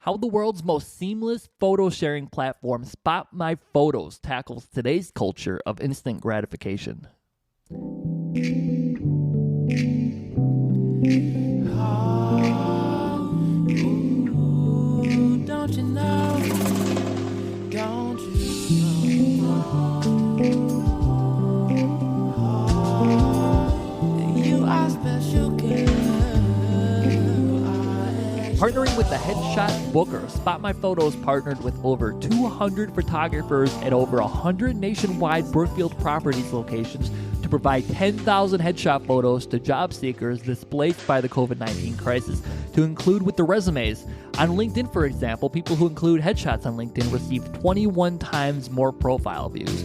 How the world's most seamless photo sharing platform, SpotMyPhotos, tackles today's culture of instant gratification. Don't you know? Don't you know? You are special, girl. Partnering with the headshot booker, SpotMyPhotos partnered with over 200 photographers at over 100 nationwide Brookfield Properties locations to provide 10,000 headshot photos to job seekers displaced by the COVID-19 crisis to include with their resumes. On LinkedIn, for example, people who include headshots on LinkedIn receive 21 times more profile views.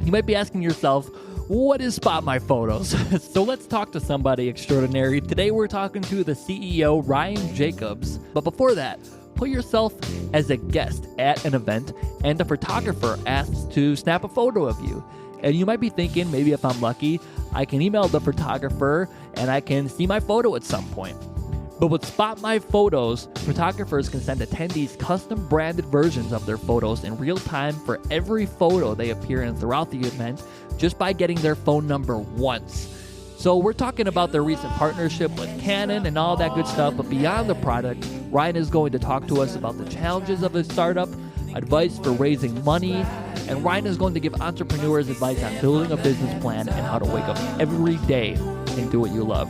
You might be asking yourself, what is SpotMyPhotos? So let's talk to somebody extraordinary. Today we're talking to the CEO, Ryan Jacobs. But before that, put yourself as a guest at an event and a photographer asks to snap a photo of you. And you might be thinking, maybe if I'm lucky, I can email the photographer and I can see my photo at some point. But with SpotMyPhotos, photographers can send attendees custom branded versions of their photos in real time for every photo they appear in throughout the event just by getting their phone number once. So we're talking about their recent partnership with Canon and all that good stuff, but beyond the product, Ryan is going to talk to us about the challenges of a startup, advice for raising money, and Ryan is going to give entrepreneurs advice on building a business plan and how to wake up every day and do what you love.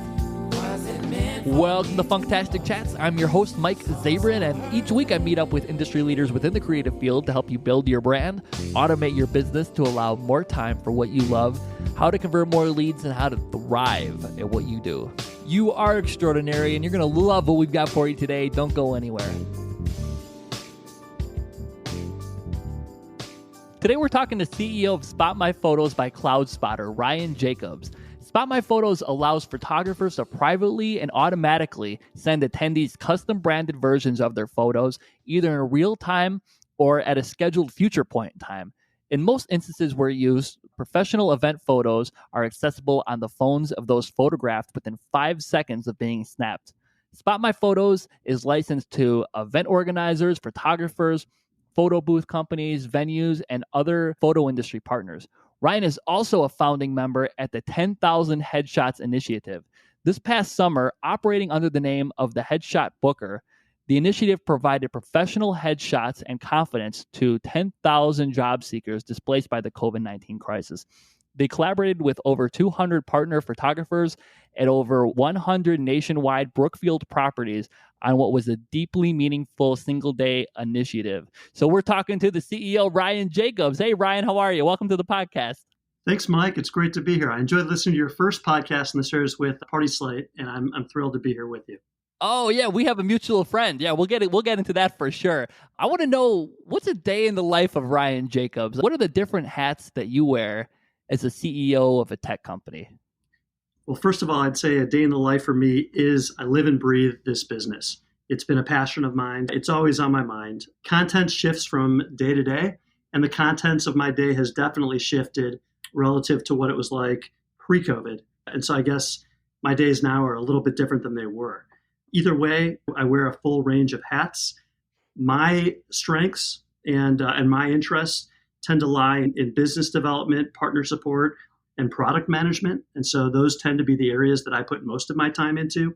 Welcome to Funktastic Chats. I'm your host, Mike Zabrin, and each week I meet up with industry leaders within the creative field to help you build your brand, automate your business to allow more time for what you love, how to convert more leads, and how to thrive at what you do. You are extraordinary, and you're going to love what we've got for you today. Don't go anywhere. Today we're talking to CEO of SpotMyPhotos by CloudSpotter, Ryan Jacobs. SpotMyPhotos allows photographers to privately and automatically send attendees custom branded versions of their photos, either in real time or at a scheduled future point in time. In most instances where used, professional event photos are accessible on the phones of those photographed within 5 seconds of being snapped. SpotMyPhotos is licensed to event organizers, photographers, photo booth companies, venues, and other photo industry partners. Ryan is also a founding member at the 10,000 Headshots Initiative. This past summer, operating under the name of the Headshot Booker, the initiative provided professional headshots and confidence to 10,000 job seekers displaced by the COVID-19 crisis. They collaborated with over 200 partner photographers at over 100 nationwide Brookfield Properties on what was a deeply meaningful single-day initiative. So we're talking to the CEO, Ryan Jacobs. Hey, Ryan, how are you? Welcome to the podcast. Thanks, Mike. It's great to be here. I enjoyed listening to your first podcast in the series with PartySlay, and I'm thrilled to be here with you. Oh, yeah, we have a mutual friend. Yeah, we'll get into that for sure. I want to know, what's a day in the life of Ryan Jacobs? What are the different hats that you wear as a CEO of a tech company? Well, first of all, I'd say a day in the life for me is I live and breathe this business. It's been a passion of mine. It's always on my mind. Content shifts from day to day, and the contents of my day has definitely shifted relative to what it was like pre-COVID. And so I guess my days now are a little bit different than they were. Either way, I wear a full range of hats. My strengths and my interests tend to lie in business development, partner support, and product management. And so those tend to be the areas that I put most of my time into.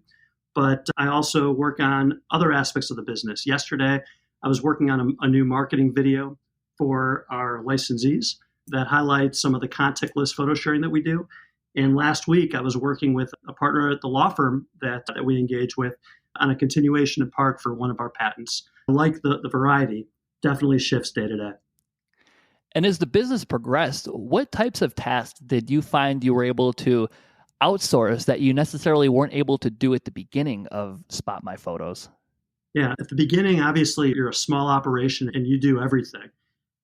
But I also work on other aspects of the business. Yesterday, I was working on a new marketing video for our licensees that highlights some of the contactless photo sharing that we do. And last week, I was working with a partner at the law firm that we engage with on a continuation in part for one of our patents. Like the variety, definitely shifts day to day. And as the business progressed, what types of tasks did you find you were able to outsource that you necessarily weren't able to do at the beginning of SpotMyPhotos? Yeah, at the beginning, obviously, you're a small operation and you do everything.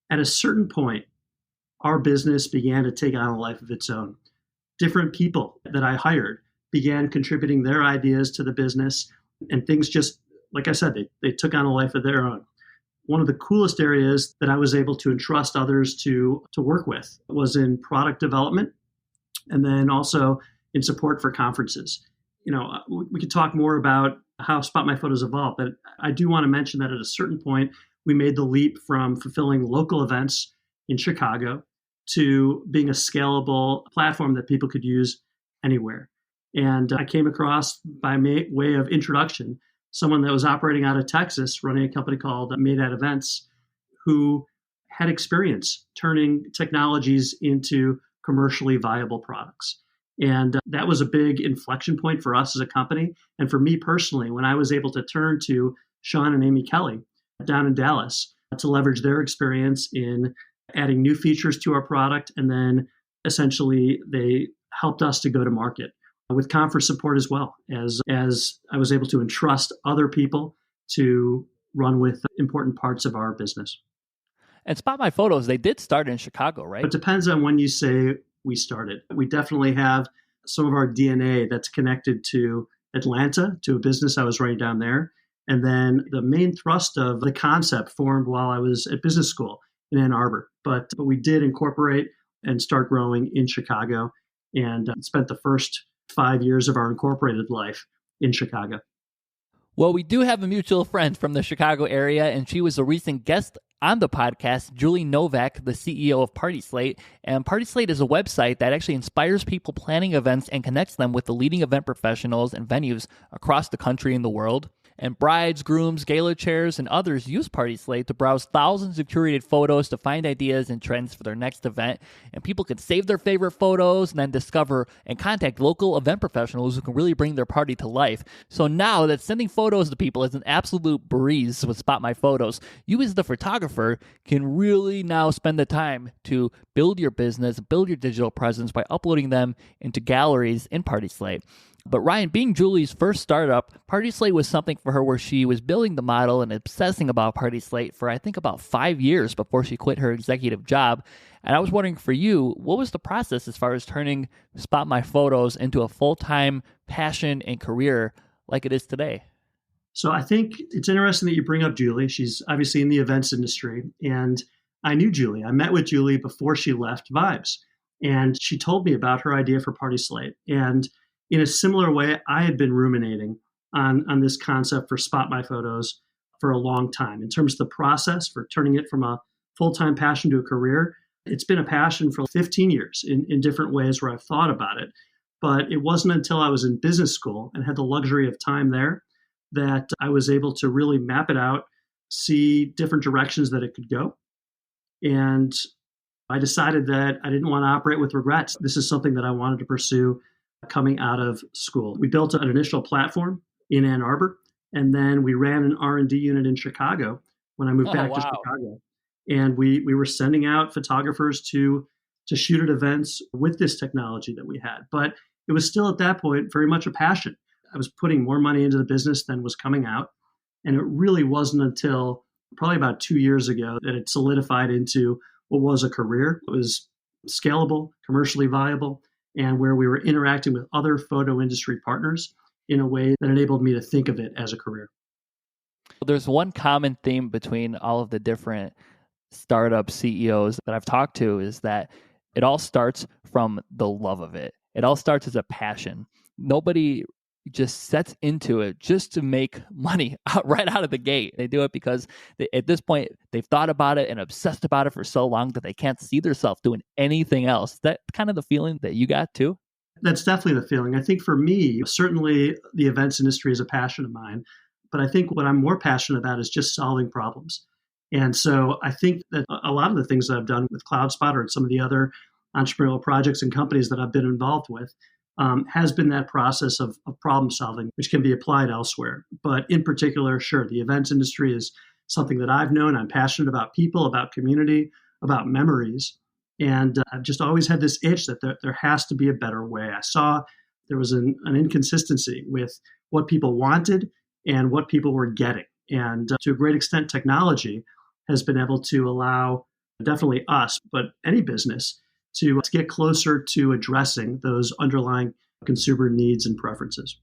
At a certain point, our business began to take on a life of its own. Different people that I hired began contributing their ideas to the business, and things just, like I said, they took on a life of their own. One of the coolest areas that I was able to entrust others to work with was in product development, and then also in support for conferences. we could talk more about how SpotMyPhotos evolved, but I do want to mention that at a certain point, we made the leap from fulfilling local events in Chicago to being a scalable platform that people could use anywhere. And I came across, by way of introduction, someone that was operating out of Texas, running a company called Made at Events, who had experience turning technologies into commercially viable products. And that was a big inflection point for us as a company. And for me personally, when I was able to turn to Sean and Amy Kelly down in Dallas to leverage their experience in adding new features to our product. And then essentially they helped us to go to market with conference support as well, as I was able to entrust other people to run with important parts of our business. And SpotMyPhotos, they did start in Chicago, right? It depends on when you say we started. We definitely have some of our DNA that's connected to Atlanta, to a business I was running down there. And then the main thrust of the concept formed while I was at business school in Ann Arbor. But we did incorporate and start growing in Chicago, and spent the first 5 years of our incorporated life in Chicago. Well, we do have a mutual friend from the Chicago area, and she was a recent guest on the podcast, Julie Novak, the CEO of PartySlay. And PartySlay is a website that actually inspires people planning events and connects them with the leading event professionals and venues across the country and the world. And brides, grooms, gala chairs, and others use PartySlay to browse thousands of curated photos to find ideas and trends for their next event. And people can save their favorite photos and then discover and contact local event professionals who can really bring their party to life. So now that sending photos to people is an absolute breeze with SpotMyPhotos, you as the photographer can really now spend the time to build your business, build your digital presence by uploading them into galleries in PartySlay. But Ryan, being Julie's first startup, PartySlay was something for her where she was building the model and obsessing about PartySlay for I think about 5 years before she quit her executive job. And I was wondering for you, what was the process as far as turning SpotMyPhotos into a full-time passion and career like it is today? So I think it's interesting that you bring up Julie. She's obviously in the events industry, and I knew Julie. I met with Julie before she left Vibes, and she told me about her idea for PartySlay. And in a similar way, I had been ruminating on this concept for SpotMyPhotos for a long time. In terms of the process for turning it from a full-time passion to a career, it's been a passion for 15 years in different ways where I've thought about it. But it wasn't until I was in business school and had the luxury of time there that I was able to really map it out, see different directions that it could go. And I decided that I didn't want to operate with regrets. This is something that I wanted to pursue coming out of school. We built an initial platform in Ann Arbor, and then we ran an R&D unit in Chicago when I moved back to Chicago. And we were sending out photographers to shoot at events with this technology that we had. But it was still at that point very much a passion. I was putting more money into the business than was coming out. And it really wasn't until probably about 2 years ago that it solidified into what was a career. It was scalable, commercially viable, and where we were interacting with other photo industry partners in a way that enabled me to think of it as a career. There's one common theme between all of the different startup CEOs that I've talked to is that it all starts from the love of it. It all starts as a passion. Nobody just sets into it just to make money right out of the gate. They do it because at this point, they've thought about it and obsessed about it for so long that they can't see themselves doing anything else. Is that kind of the feeling that you got too? That's definitely the feeling. I think for me, certainly the events industry is a passion of mine, but I think what I'm more passionate about is just solving problems. And so I think that a lot of the things that I've done with CloudSpotter and some of the other entrepreneurial projects and companies that I've been involved with has been that process of problem solving, which can be applied elsewhere. But in particular, sure, the events industry is something that I've known. I'm passionate about people, about community, about memories. And I've just always had this itch that there has to be a better way. I saw there was an inconsistency with what people wanted and what people were getting. And to a great extent, technology has been able to allow definitely us, but any business, to get closer to addressing those underlying consumer needs and preferences.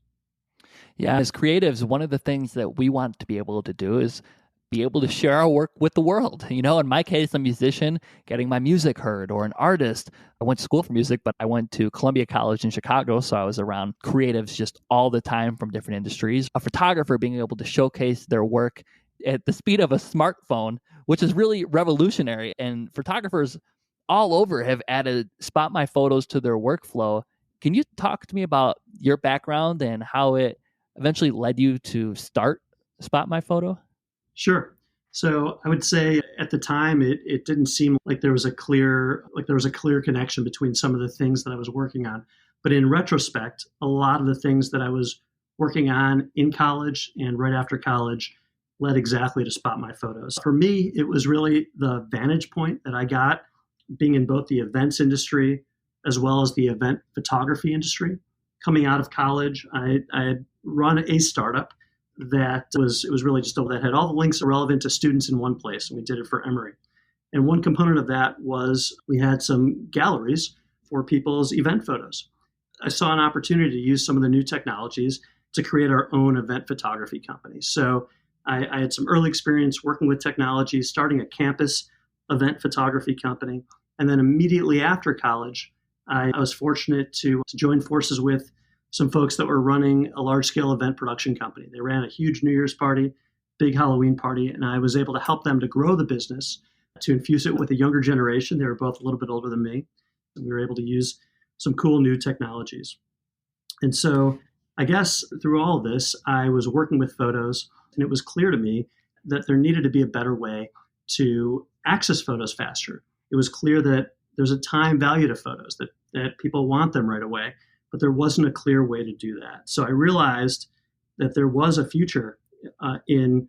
Yeah, as creatives, one of the things that we want to be able to do is be able to share our work with the world. In my case, a musician getting my music heard, or an artist. I went to school for music, but I went to Columbia College in Chicago, so I was around creatives just all the time from different industries. A photographer being able to showcase their work at the speed of a smartphone, which is really revolutionary. And photographers all over have added Spot My Photos to their workflow. Can you talk to me about your background and how it eventually led you to start Spot My Photo? Sure. So I would say at the time it didn't seem like there was a clear connection between some of the things that I was working on. But in retrospect, a lot of the things that I was working on in college and right after college led exactly to Spot My Photos. For me, it was really the vantage point that I got being in both the events industry as well as the event photography industry. Coming out of college, I had run a startup that was really just that had all the links relevant to students in one place, and we did it for Emory. And one component of that was we had some galleries for people's event photos. I saw an opportunity to use some of the new technologies to create our own event photography company. So I had some early experience working with technology, starting a campus event photography company. And then immediately after college, I was fortunate to join forces with some folks that were running a large-scale event production company. They ran a huge New Year's party, big Halloween party, and I was able to help them to grow the business, to infuse it with a younger generation. They were both a little bit older than me, and we were able to use some cool new technologies. And so I guess through all of this, I was working with photos, and it was clear to me that there needed to be a better way to access photos faster. It was clear that there's a time value to photos, that people want them right away, but there wasn't a clear way to do that. So I realized that there was a future in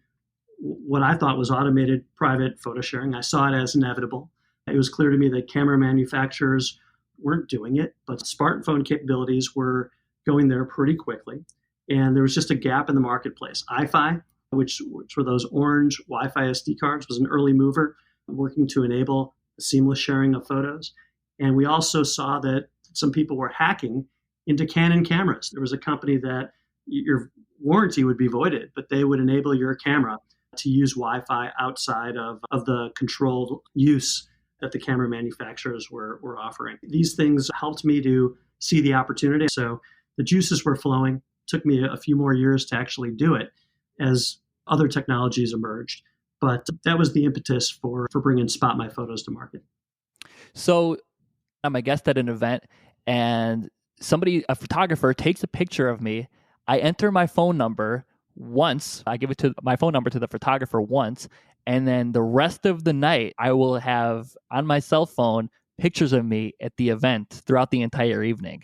what I thought was automated private photo sharing. I saw it as inevitable. It was clear to me that camera manufacturers weren't doing it, but smartphone capabilities were going there pretty quickly. And there was just a gap in the marketplace. iFi, which were those orange Wi-Fi SD cards, was an early mover working to enable seamless sharing of photos. And we also saw that some people were hacking into Canon cameras. There was a company that your warranty would be voided, but they would enable your camera to use Wi-Fi outside of the controlled use that the camera manufacturers were offering. These things helped me to see the opportunity. So the juices were flowing. It took me a few more years to actually do it as other technologies emerged. But that was the impetus for bringing Spot My Photos to market. So I'm a guest at an event, and a photographer takes a picture of me. I enter my phone number once. I give my phone number to the photographer once, and then the rest of the night, I will have on my cell phone pictures of me at the event throughout the entire evening.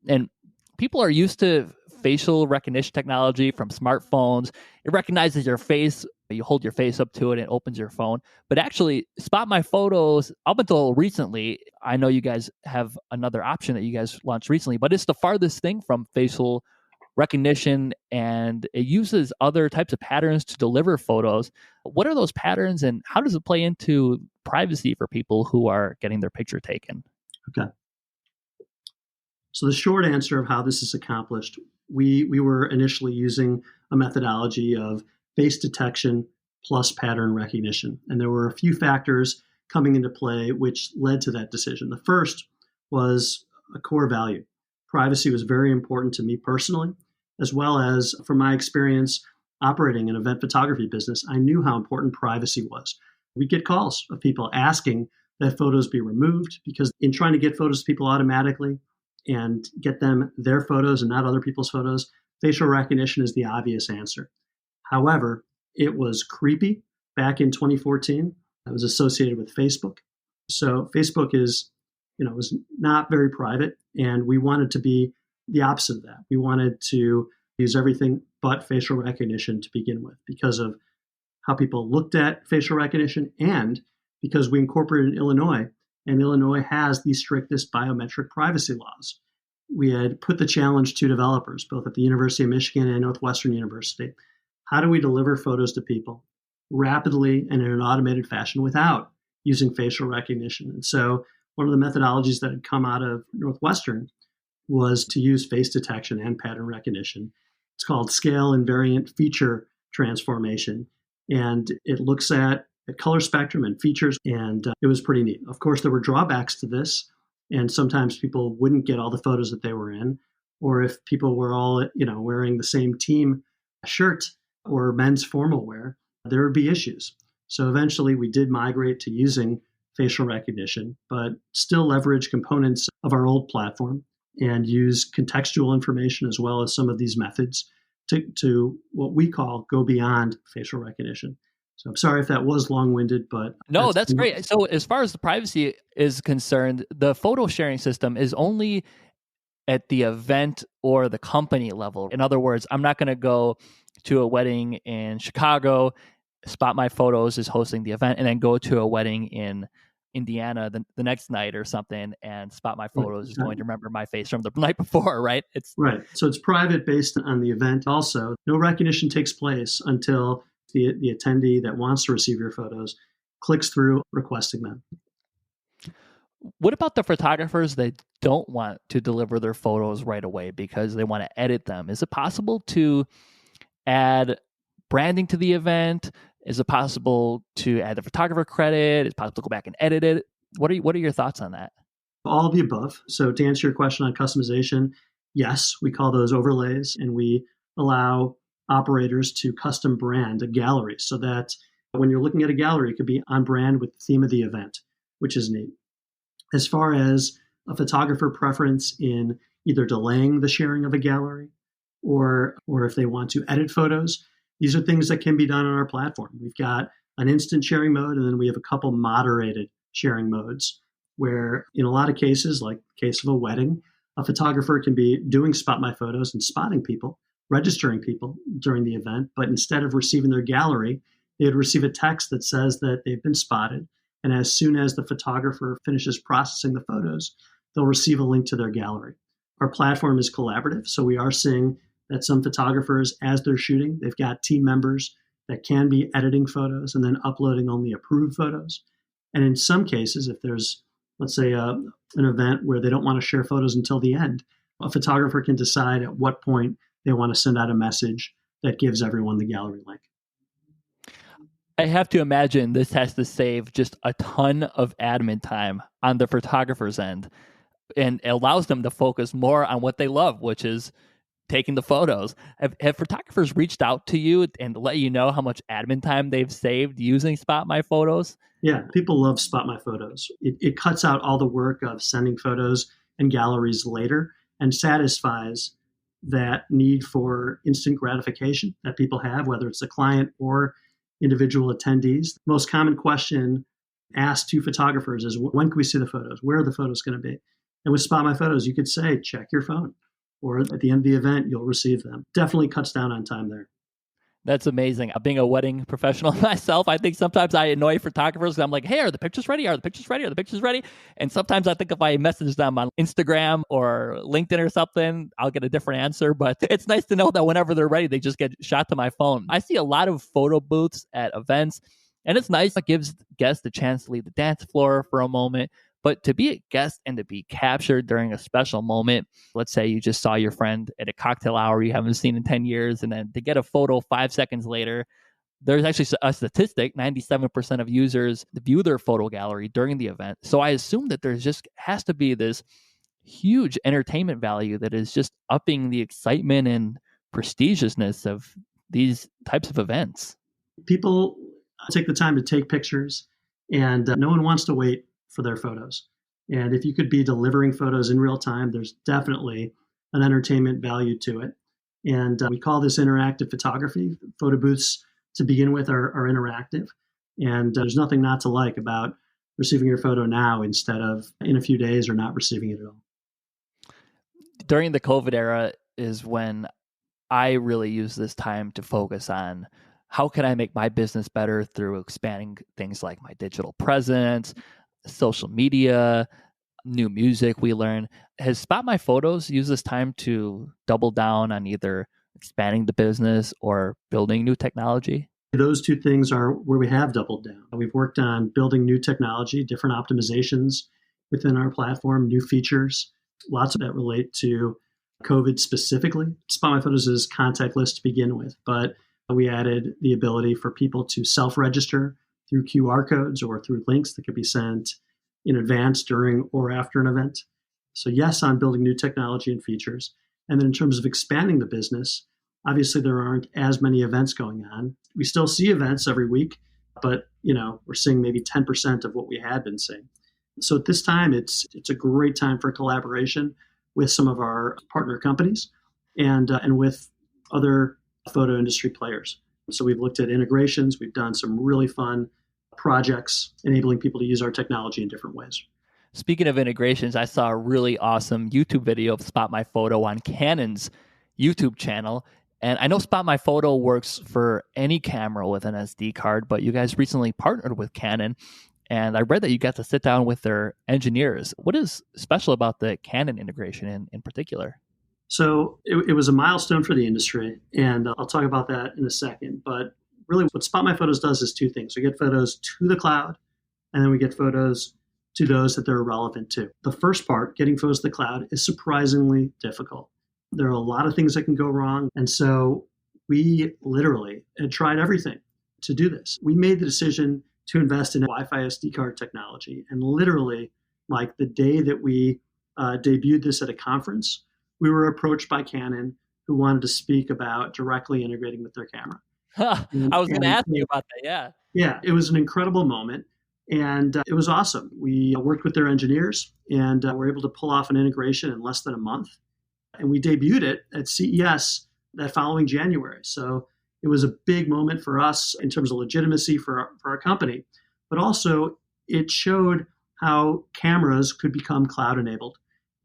And people are used to facial recognition technology from smartphones. It recognizes your face. You hold your face up to it, and it opens your phone. But actually, Spot My Photos, up until recently, I know you guys have another option that you guys launched recently, but it's the farthest thing from facial recognition, and it uses other types of patterns to deliver photos. What are those patterns, and how does it play into privacy for people who are getting their picture taken? Okay. So the short answer of how this is accomplished, we were initially using a methodology of face detection plus pattern recognition. And there were a few factors coming into play which led to that decision. The first was a core value. Privacy was very important to me personally, as well as from my experience operating an event photography business. I knew how important privacy was. We'd get calls of people asking that photos be removed because in trying to get photos to people automatically and get them their photos and not other people's photos, facial recognition is the obvious answer. However, it was creepy back in 2014. It was associated with Facebook. So Facebook was not very private, and we wanted to be the opposite of that. We wanted to use everything but facial recognition to begin with because of how people looked at facial recognition and because we incorporated in Illinois, and Illinois has the strictest biometric privacy laws. We had put the challenge to developers, both at the University of Michigan and Northwestern University. How do we deliver photos to people rapidly and in an automated fashion without using facial recognition? And so one of the methodologies that had come out of Northwestern was to use face detection and pattern recognition. It's called scale invariant feature transformation. and it looks at the color spectrum and features, and it was pretty neat. Of course, there were drawbacks to this, and sometimes people wouldn't get all the photos that they were in, or if people were all wearing the same team shirt or men's formal wear, there would be issues. So eventually we did migrate to using facial recognition, but still leverage components of our old platform and use contextual information as well as some of these methods to what we call go beyond facial recognition. So I'm sorry if that was long-winded, but... No, that's great. So as far as the privacy is concerned, the photo sharing system is only at the event or the company level. In other words, I'm not going to go to a wedding in Chicago, SpotMyPhotos is hosting the event, and then go to a wedding in Indiana the next night or something, and SpotMyPhotos is going to remember my face from the night before, right? It's right. So it's private based on the event. Also, no recognition takes place until the attendee that wants to receive your photos clicks through requesting them. What about the photographers that don't want to deliver their photos right away because they want to edit them? Is it possible to add branding to the event? Is it possible to add the photographer credit? Is it possible to go back and edit it? What are your thoughts on that? All of the above. So to answer your question on customization, yes, we call those overlays, and we allow operators to custom brand a gallery so that when you're looking at a gallery, it could be on brand with the theme of the event, which is neat. As far as a photographer preference in either delaying the sharing of a gallery or if they want to edit photos, these are things that can be done on our platform. We've got an instant sharing mode, and then we have a couple moderated sharing modes where in a lot of cases, like the case of a wedding, a photographer can be doing SpotMyPhotos and spotting people, registering people during the event, but instead of receiving their gallery, they would receive a text that says that they've been spotted. And as soon as the photographer finishes processing the photos, they'll receive a link to their gallery. Our platform is collaborative, so we are seeing that some photographers, as they're shooting, they've got team members that can be editing photos and then uploading only approved photos. And in some cases, if there's, let's say, an event where they don't want to share photos until the end, a photographer can decide at what point they want to send out a message that gives everyone the gallery link. I have to imagine this has to save just a ton of admin time on the photographer's end, and it allows them to focus more on what they love, which is taking the photos. Have photographers reached out to you and let you know how much admin time they've saved using SpotMyPhotos? Yeah, people love SpotMyPhotos. It cuts out all the work of sending photos and galleries later and satisfies that need for instant gratification that people have, whether it's the client or individual attendees. The most common question asked to photographers is, when can we see the photos? Where are the photos going to be? And with SpotMyPhotos, you could say, check your phone, or at the end of the event, you'll receive them. Definitely cuts down on time there. That's amazing. Being a wedding professional myself, I think sometimes I annoy photographers because I'm like, hey, are the pictures ready? Are the pictures ready? Are the pictures ready? And sometimes I think if I message them on Instagram or LinkedIn or something, I'll get a different answer. But it's nice to know that whenever they're ready, they just get shot to my phone. I see a lot of photo booths at events, and it's nice. It gives guests a chance to leave the dance floor for a moment. But to be a guest and to be captured during a special moment, let's say you just saw your friend at a cocktail hour you haven't seen in 10 years, and then to get a photo 5 seconds later, there's actually a statistic, 97% of users view their photo gallery during the event. So I assume that there's just has to be this huge entertainment value that is just upping the excitement and prestigiousness of these types of events. People take the time to take pictures, and no one wants to wait for their photos. And if you could be delivering photos in real time, there's definitely an entertainment value to it. And we call this interactive photography. Photo booths, to begin with, are interactive. And there's nothing not to like about receiving your photo now instead of in a few days or not receiving it at all. During the COVID era is when I really use this time to focus on how can I make my business better through expanding things like my digital presence, social media, new music we learn. Has SpotMyPhotos used this time to double down on either expanding the business or building new technology? Those two things are where we have doubled down. We've worked on building new technology, different optimizations within our platform, new features, lots of that relate to COVID specifically. SpotMyPhotos is contactless to begin with, but We added the ability for people to self-register through QR codes or through links that could be sent in advance, during, or after an event. So yes, on building new technology and features. And then in terms of expanding the business, obviously there aren't as many events going on. We still see events every week, but we're seeing maybe 10% of what we had been seeing. So at this time, it's a great time for collaboration with some of our partner companies and with other photo industry players. So we've looked at integrations. We've done some really fun projects enabling people to use our technology in different ways. Speaking of integrations, I saw a really awesome YouTube video of SpotMyPhoto on Canon's YouTube channel. And I know SpotMyPhoto works for any camera with an SD card, but you guys recently partnered with Canon. And I read that you got to sit down with their engineers. What is special about the Canon integration in particular? So it was a milestone for the industry, and I'll talk about that in a second. But really what SpotMyPhotos does is two things. We get photos to the cloud, and then we get photos to those that they're relevant to. The first part, getting photos to the cloud, is surprisingly difficult. There are a lot of things that can go wrong. And so we literally had tried everything to do this. We made the decision to invest in Wi-Fi SD card technology. And literally, like the day that we debuted this at a conference, we were approached by Canon, who wanted to speak about directly integrating with their camera. I was going to ask you about that, yeah. Yeah, it was an incredible moment. And it was awesome. We worked with their engineers and were able to pull off an integration in less than a month. And we debuted it at CES that following January. So it was a big moment for us in terms of legitimacy for our company. But also, it showed how cameras could become cloud enabled.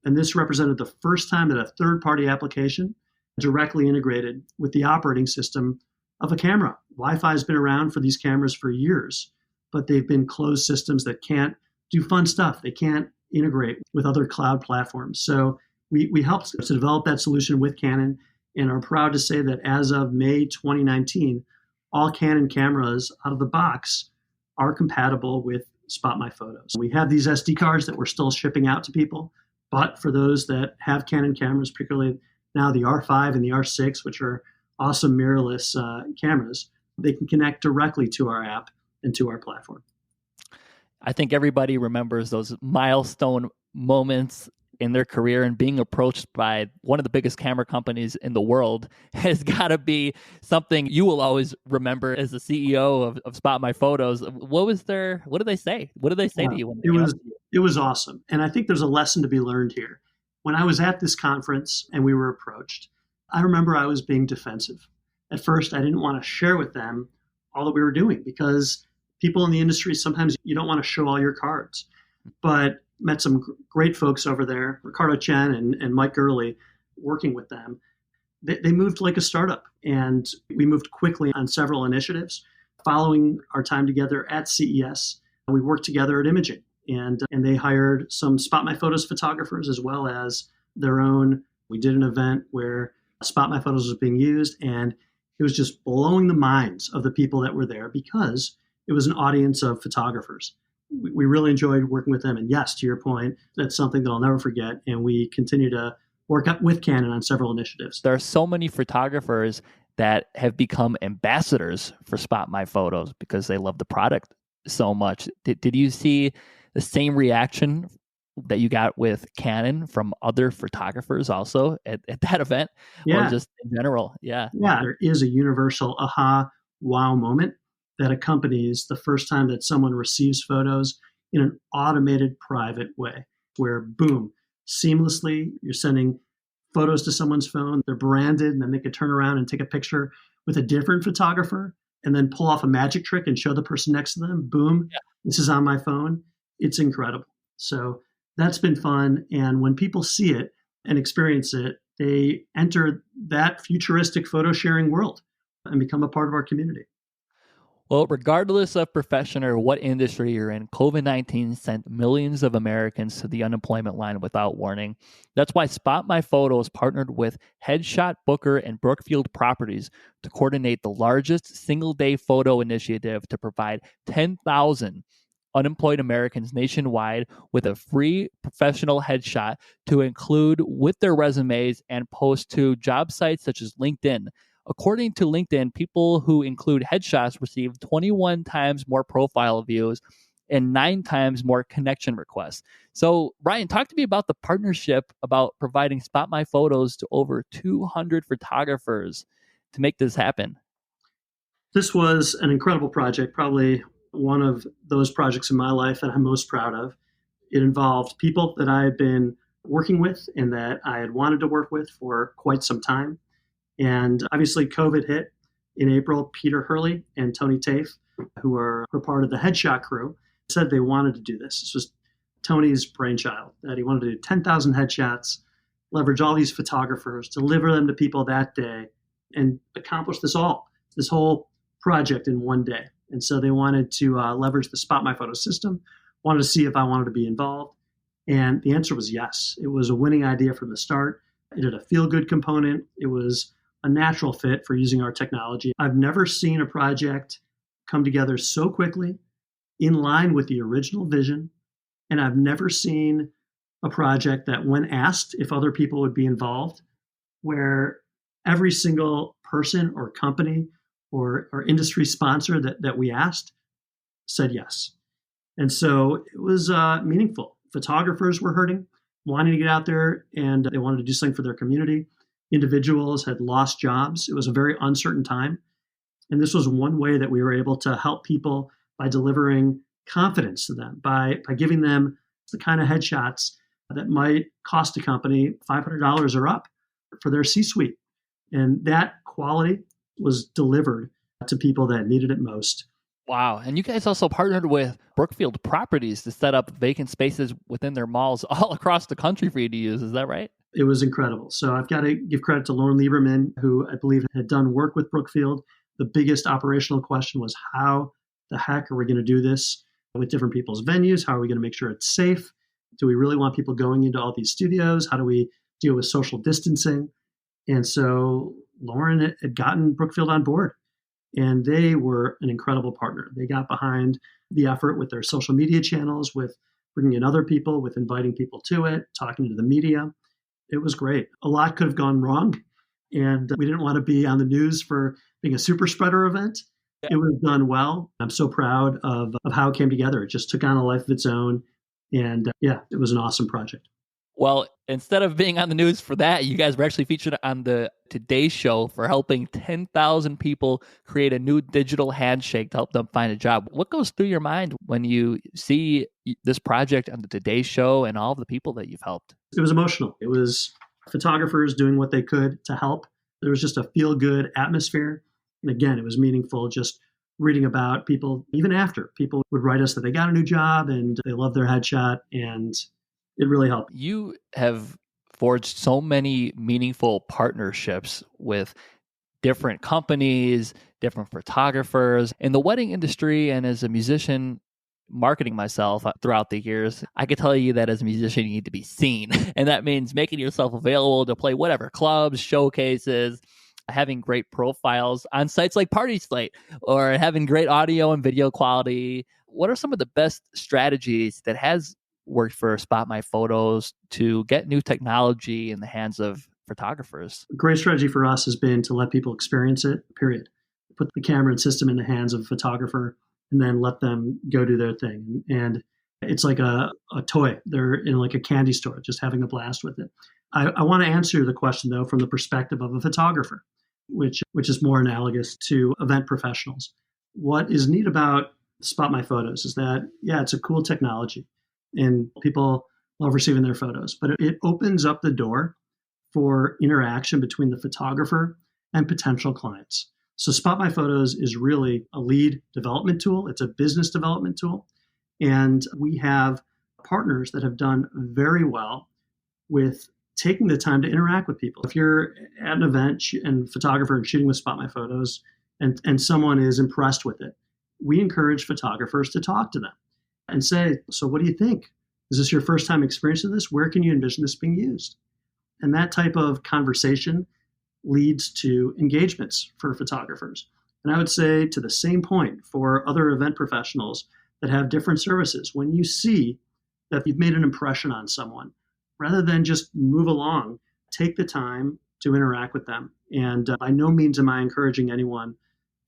And this represented the first time that a third-party application directly integrated with the operating system of a camera. Wi-Fi has been around for these cameras for years, but they've been closed systems that can't do fun stuff. They can't integrate with other cloud platforms. So we helped to develop that solution with Canon and are proud to say that as of May 2019, all Canon cameras out of the box are compatible with SpotMyPhotos. We have these SD cards that we're still shipping out to people, but for those that have Canon cameras, particularly now the R5 and the R6, which are awesome mirrorless cameras, they can connect directly to our app and to our platform. I think everybody remembers those milestone moments in their career, and being approached by one of the biggest camera companies in the world has got to be something you will always remember as the CEO of SpotMyPhotos. What did they say? What did they say to you? It was awesome. And I think there's a lesson to be learned here. When I was at this conference and we were approached, I remember I was being defensive. At first, I didn't want to share with them all that we were doing because people in the industry, sometimes you don't want to show all your cards. But met some great folks over there, Ricardo Chen and Mike Gurley, working with them. They moved like a startup, and we moved quickly on several initiatives. Following our time together at CES, we worked together at imaging, and they hired some SpotMyPhotos photographers as well as their own. We did an event where SpotMyPhotos was being used, and it was just blowing the minds of the people that were there because it was an audience of photographers. We really enjoyed working with them. And yes, to your point, that's something that I'll never forget. And we continue to work up with Canon on several initiatives. There are so many photographers that have become ambassadors for SpotMyPhotos because they love the product so much. Did you see the same reaction that you got with Canon from other photographers also at that event? Yeah. Or just in general? Yeah. Yeah, there is a universal aha, wow moment that accompanies the first time that someone receives photos in an automated private way, where boom, seamlessly, you're sending photos to someone's phone, they're branded, and then they can turn around and take a picture with a different photographer and then pull off a magic trick and show the person next to them. Boom, This is on my phone. It's incredible. So that's been fun. And when people see it and experience it, they enter that futuristic photo sharing world and become a part of our community. Well, regardless of profession or what industry you're in, COVID-19 sent millions of Americans to the unemployment line without warning. That's why SpotMyPhotos partnered with Headshot Booker and Brookfield Properties to coordinate the largest single-day photo initiative to provide 10,000 unemployed Americans nationwide with a free professional headshot to include with their resumes and post to job sites such as LinkedIn. According to LinkedIn, people who include headshots receive 21 times more profile views and 9 times more connection requests. So, Ryan, talk to me about the partnership about providing SpotMyPhotos to over 200 photographers to make this happen. This was an incredible project, probably one of those projects in my life that I'm most proud of. It involved people that I had been working with and that I had wanted to work with for quite some time. And obviously, COVID hit in April. Peter Hurley and Tony Tafe, who were part of the headshot crew, said they wanted to do this. This was Tony's brainchild, that he wanted to do 10,000 headshots, leverage all these photographers, deliver them to people that day, and accomplish this whole project in one day. And so they wanted to leverage the SpotMyPhotos system, wanted to see if I wanted to be involved. And the answer was yes. It was a winning idea from the start. It had a feel-good component. It was a natural fit for using our technology. I've never seen a project come together so quickly, in line with the original vision. And I've never seen a project that, when asked if other people would be involved, where every single person or company or industry sponsor that we asked said yes. And so it was meaningful. Photographers were hurting, wanting to get out there, and they wanted to do something for their community. Individuals had lost jobs. It was a very uncertain time. And this was one way that we were able to help people by delivering confidence to them, by giving them the kind of headshots that might cost a company $500 or up for their C-suite. And that quality was delivered to people that needed it most. Wow. And you guys also partnered with Brookfield Properties to set up vacant spaces within their malls all across the country for you to use. Is that right? It was incredible. So I've got to give credit to Lauren Lieberman, who I believe had done work with Brookfield. The biggest operational question was, how the heck are we going to do this with different people's venues? How are we going to make sure it's safe? Do we really want people going into all these studios? How do we deal with social distancing? And so Lauren had gotten Brookfield on board, and they were an incredible partner. They got behind the effort with their social media channels, with bringing in other people, with inviting people to it, talking to the media. It was great. A lot could have gone wrong, and we didn't want to be on the news for being a super spreader event. It was done well. I'm so proud of how it came together. It just took on a life of its own. And it was an awesome project. Well, instead of being on the news for that, you guys were actually featured on the Today Show for helping 10,000 people create a new digital handshake to help them find a job. What goes through your mind when you see this project on the Today Show and all of the people that you've helped? It was emotional. It was photographers doing what they could to help. There was just a feel-good atmosphere. And again, it was meaningful just reading about people, even after people would write us that they got a new job and they loved their headshot, and it really helped. You have forged so many meaningful partnerships with different companies, different photographers in the wedding industry. And as a musician, marketing myself throughout the years, I can tell you that as a musician, you need to be seen. And that means making yourself available to play whatever clubs, showcases, having great profiles on sites like PartySlay, or having great audio and video quality. What are some of the best strategies that has worked for SpotMyPhotos to get new technology in the hands of photographers? A great strategy for us has been to let people experience it, period. Put the camera and system in the hands of a photographer and then let them go do their thing. And it's like a toy. They're in like a candy store, just having a blast with it. I want to answer the question, though, from the perspective of a photographer, which is more analogous to event professionals. What is neat about SpotMyPhotos is that, it's a cool technology and people love receiving their photos, but it opens up the door for interaction between the photographer and potential clients. So SpotMyPhotos is really a lead development tool. It's a business development tool. And we have partners that have done very well with taking the time to interact with people. If you're at an event and photographer and shooting with SpotMyPhotos and someone is impressed with it, we encourage photographers to talk to them and say, so what do you think? Is this your first time experiencing this? Where can you envision this being used? And that type of conversation leads to engagements for photographers. And I would say to the same point for other event professionals that have different services, when you see that you've made an impression on someone, rather than just move along, take the time to interact with them. And by no means am I encouraging anyone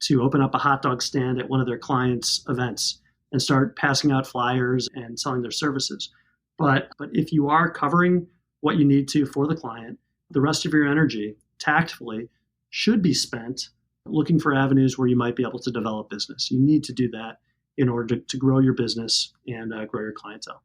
to open up a hot dog stand at one of their clients' events and start passing out flyers and selling their services. But if you are covering what you need to for the client, the rest of your energy tactfully should be spent looking for avenues where you might be able to develop business. You need to do that in order to grow your business and grow your clientele.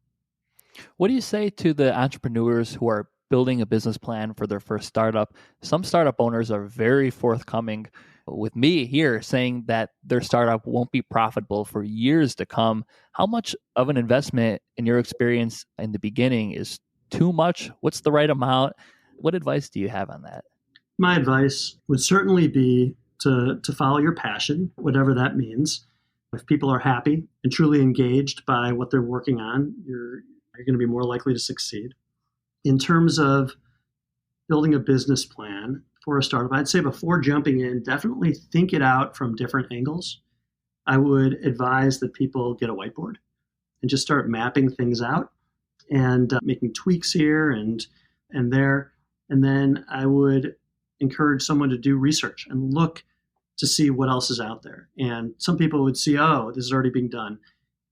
What do you say to the entrepreneurs who are building a business plan for their first startup? Some startup owners are very forthcoming with me here saying that their startup won't be profitable for years to come. How much of an investment, in your experience, in the beginning is too much? What's the right amount? What advice do you have on that? My advice would certainly be to follow your passion, whatever that means. If people are happy and truly engaged by what they're working on, you're going to be more likely to succeed. In terms of building a business plan for a startup, I'd say before jumping in, definitely think it out from different angles. I would advise that people get a whiteboard and just start mapping things out and making tweaks here and there. And then I would encourage someone to do research and look to see what else is out there. And some people would see, oh, this is already being done.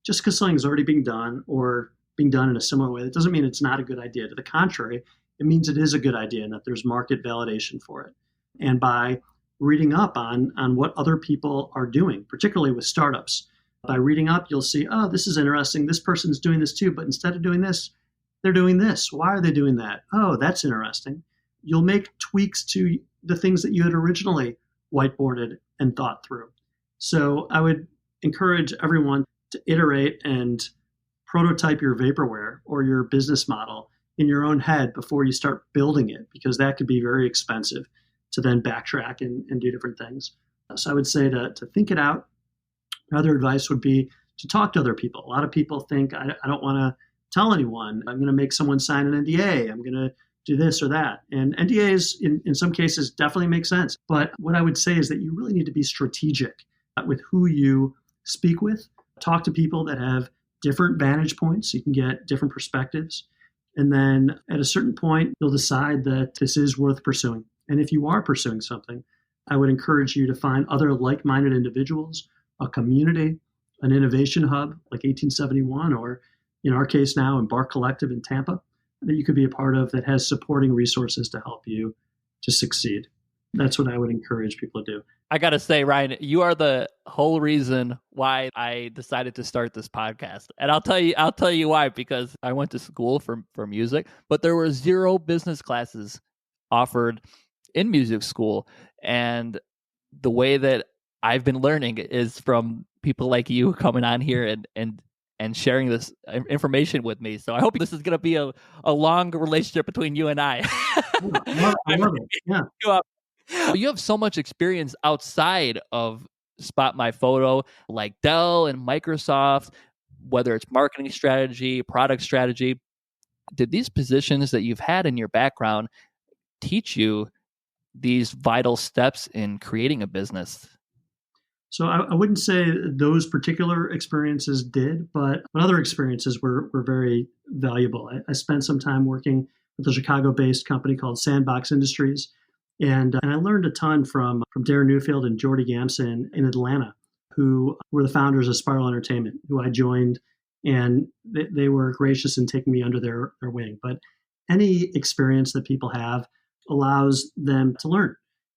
Just because something's already being done or being done in a similar way, that doesn't mean it's not a good idea. To the contrary, it means it is a good idea and that there's market validation for it. And by reading up on what other people are doing, particularly with startups, by reading up, you'll see, oh, this is interesting. This person's doing this too, but instead of doing this, they're doing this. Why are they doing that? Oh, that's interesting. You'll make tweaks to the things that you had originally whiteboarded and thought through. So I would encourage everyone to iterate and prototype your vaporware or your business model in your own head before you start building it, because that could be very expensive to then backtrack and do different things. So I would say to think it out. Another advice would be to talk to other people. A lot of people think, I don't want to tell anyone. I'm going to make someone sign an NDA. I'm going to do this or that. And NDAs in some cases definitely make sense. But what I would say is that you really need to be strategic with who you speak with. Talk to people that have different vantage points so you can get different perspectives. And then at a certain point, you'll decide that this is worth pursuing. And if you are pursuing something, I would encourage you to find other like-minded individuals, a community, an innovation hub like 1871, or in our case now, Embark Collective in Tampa, that you could be a part of that has supporting resources to help you to succeed. That's what I would encourage people to do. I got to say, Ryan, you are the whole reason why I decided to start this podcast. And I'll tell you why, because I went to school for music, but there were 0 business classes offered in music school. And the way that I've been learning is from people like you coming on here and sharing this information with me. So I hope this is going to be a long relationship between you and I. I love it. Yeah. You have so much experience outside of SpotMyPhoto, like Dell and Microsoft, whether it's marketing strategy, product strategy. Did these positions that you've had in your background teach you these vital steps in creating a business? So I wouldn't say those particular experiences did, but other experiences were very valuable. I spent some time working with a Chicago-based company called Sandbox Industries, and I learned a ton from Darren Newfield and Jordy Gamson in Atlanta, who were the founders of Spiral Entertainment, who I joined, and they were gracious in taking me under their wing. But any experience that people have allows them to learn.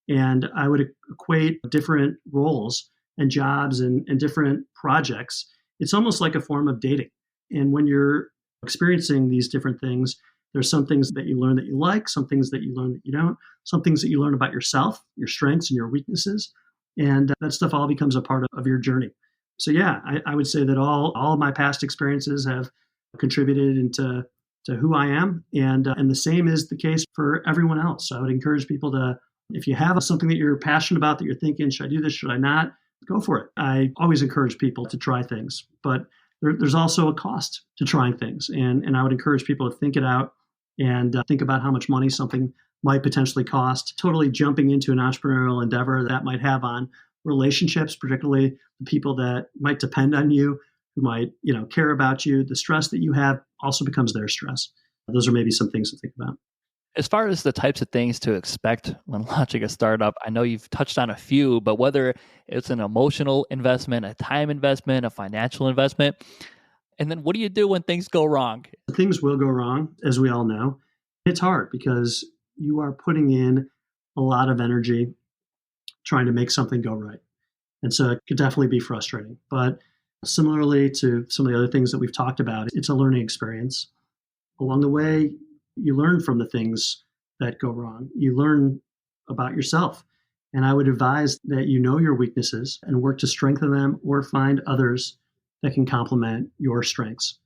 And I would equate different roles and jobs and different projects. It's almost like a form of dating. And when you're experiencing these different things, there's some things that you learn that you like, some things that you learn that you don't, some things that you learn about yourself, your strengths and your weaknesses. And that stuff all becomes a part of your journey. So yeah, I would say that all of my past experiences have contributed into who I am. And the same is the case for everyone else. So I would encourage people to, if you have something that you're passionate about, that you're thinking, should I do this, should I not? Go for it. I always encourage people to try things, but there's also a cost to trying things. And I would encourage people to think it out and think about how much money something might potentially cost. Totally jumping into an entrepreneurial endeavor that might have on relationships, particularly the people that might depend on you, who might care about you. The stress that you have also becomes their stress. Those are maybe some things to think about. As far as the types of things to expect when launching a startup, I know you've touched on a few, but whether it's an emotional investment, a time investment, a financial investment, and then what do you do when things go wrong? Things will go wrong, as we all know. It's hard because you are putting in a lot of energy trying to make something go right. And so it could definitely be frustrating. But similarly to some of the other things that we've talked about, it's a learning experience. Along the way, you learn from the things that go wrong. You learn about yourself. And I would advise that you know your weaknesses and work to strengthen them or find others that can complement your strengths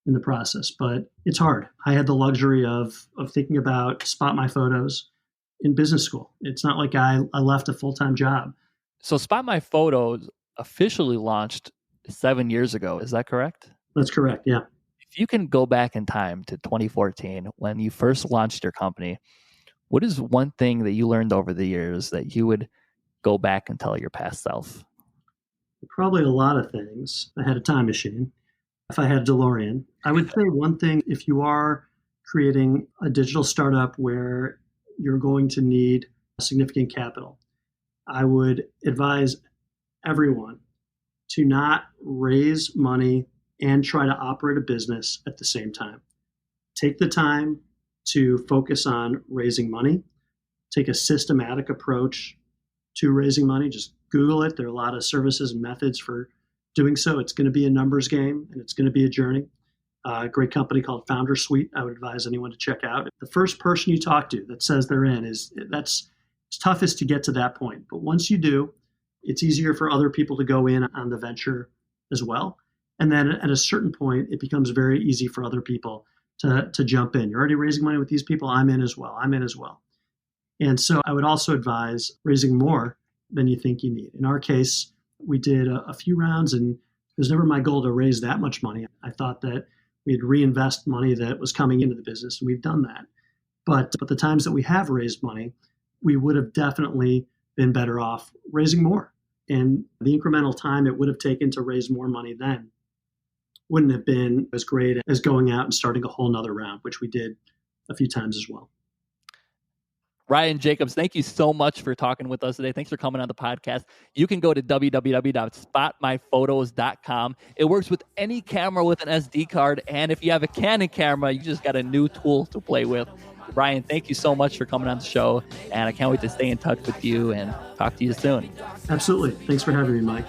in the process. But it's hard. I had the luxury of thinking about SpotMyPhotos in business school. It's not like I left a full-time job. So SpotMyPhotos officially launched 7 years ago. Is that correct? That's correct, yeah. If you can go back in time to 2014, when you first launched your company, what is one thing that you learned over the years that you would go back and tell your past self? Probably a lot of things. I had a time machine. If I had a DeLorean, I would say one thing, if you are creating a digital startup where you're going to need significant capital, I would advise everyone to not raise money and try to operate a business at the same time. Take the time to focus on raising money. Take a systematic approach to raising money. Just Google it. There are a lot of services and methods for doing so. It's going to be a numbers game and it's going to be a journey. A great company called Founder Suite, I would advise anyone to check out. The first person you talk to that says they're in it's toughest to get to that point. But once you do, it's easier for other people to go in on the venture as well. And then at a certain point, it becomes very easy for other people to jump in. You're already raising money with these people. I'm in as well. And so I would also advise raising more than you think you need. In our case, we did a few rounds, and it was never my goal to raise that much money. I thought that we'd reinvest money that was coming into the business, and we've done that. But the times that we have raised money, we would have definitely been better off raising more. And the incremental time it would have taken to raise more money then wouldn't have been as great as going out and starting a whole nother round, which we did a few times as well. Ryan Jacobs, thank you so much for talking with us today. Thanks for coming on the podcast. You can go to www.spotmyphotos.com. It works with any camera with an SD card. And if you have a Canon camera, you just got a new tool to play with. Ryan, thank you so much for coming on the show. And I can't wait to stay in touch with you and talk to you soon. Absolutely. Thanks for having me, Mike.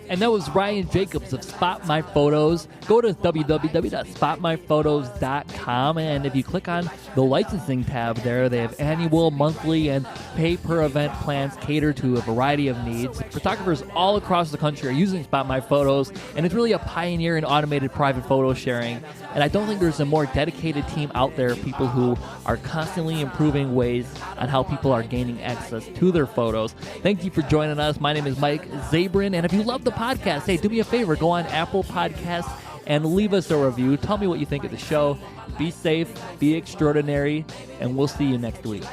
And that was Ryan Jacobs of SpotMyPhotos. Go to www.spotmyphotos.com. And if you click on the licensing tab there, they have annual, monthly, and pay-per-event plans cater to a variety of needs. Photographers all across the country are using SpotMyPhotos, and it's really a pioneer in automated private photo sharing. And I don't think there's a more dedicated team out there, people who are constantly improving ways on how people are gaining access to their photos. Thank you for joining us. My name is Mike Zabrin, and if you love the podcast, hey, do me a favor, go on Apple Podcasts and leave us a review. Tell me what you think of the show. Be safe, be extraordinary, and we'll see you next week.